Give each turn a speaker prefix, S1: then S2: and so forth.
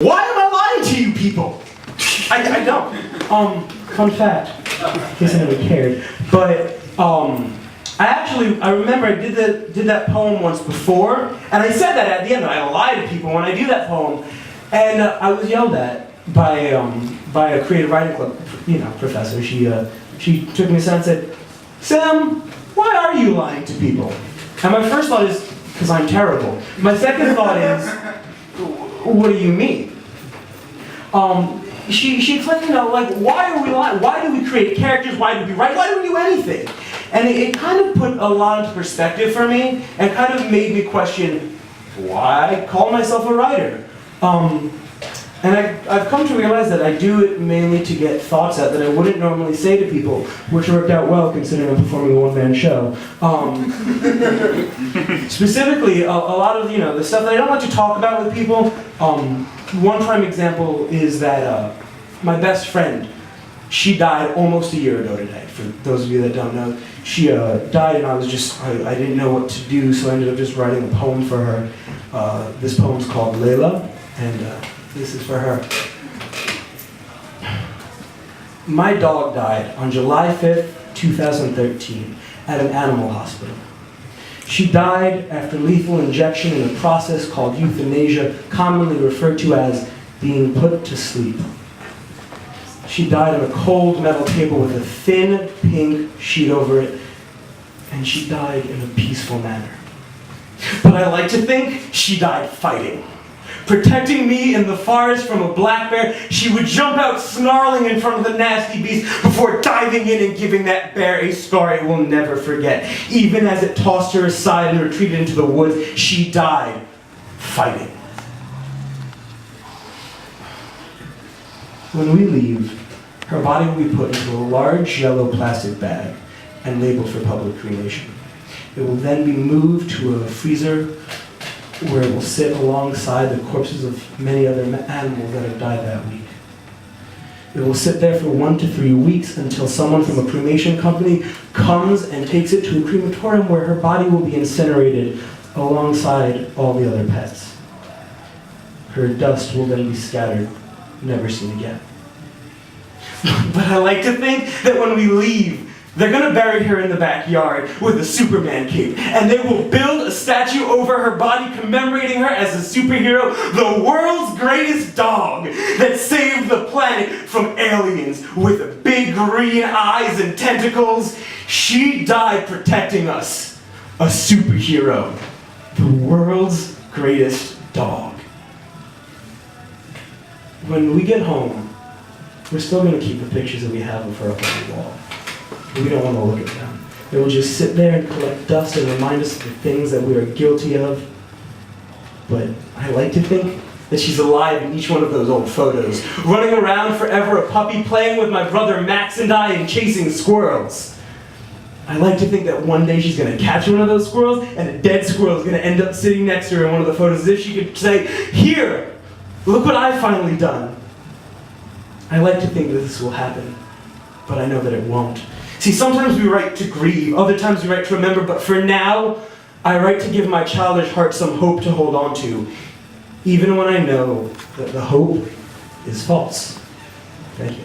S1: Why am I lying to you people? I don't. Fun fact, in case anyone cared, but I remember I did that poem once before, and I said that at the end that I lie to people when I do that poem, and I was yelled at by a creative writing club, professor. She took me aside and said, "Sam, why are you lying to people?" And my first thought is, because I'm terrible. My second thought is, what do you mean? She explained, why are we lying? Why do we create characters? Why do we write? Why do we do anything? And it kind of put a lot into perspective for me, and kind of made me question why I call myself a writer. And I've come to realize that I do it mainly to get thoughts out that I wouldn't normally say to people, which worked out well considering I'm performing a one-man show. Specifically, a lot of the stuff that I don't like to talk about with people. One prime example is that my best friend, she died almost a year ago today. For those of you that don't know, she died, and I didn't know what to do, so I ended up just writing a poem for her. This poem's called Leila, and this is for her. My dog died on July 5th, 2013, at an animal hospital. She died after lethal injection in a process called euthanasia, commonly referred to as being put to sleep. She died on a cold metal table with a thin pink sheet over it, and she died in a peaceful manner. But I like to think she died fighting. Protecting me in the forest from a black bear, she would jump out snarling in front of the nasty beast before diving in and giving that bear a scar it will never forget. Even as it tossed her aside and retreated into the woods, she died fighting. When we leave, her body will be put into a large yellow plastic bag and labeled for public cremation. It will then be moved to a freezer where it will sit alongside the corpses of many other animals that have died that week. It will sit there for 1 to 3 weeks until someone from a cremation company comes and takes it to a crematorium where her body will be incinerated alongside all the other pets. Her dust will then be scattered, never seen again. But I like to think that when we leave, they're going to bury her in the backyard with a Superman cape, and they will build a statue over her body commemorating her as a superhero, the world's greatest dog that saved the planet from aliens with big green eyes and tentacles. She died protecting us, a superhero, the world's greatest dog. When we get home, we're still going to keep the pictures that we have of her up on the wall. We don't want to look at them. They will just sit there and collect dust and remind us of the things that we are guilty of. But I like to think that she's alive in each one of those old photos, running around forever a puppy, playing with my brother Max and I, and chasing squirrels. I like to think that one day she's going to catch one of those squirrels, and a dead squirrel is going to end up sitting next to her in one of the photos, as if she could say, "Here, look what I've finally done." I like to think that this will happen, but I know that it won't. See, sometimes we write to grieve, other times we write to remember, but for now, I write to give my childish heart some hope to hold on to, even when I know that the hope is false. Thank you.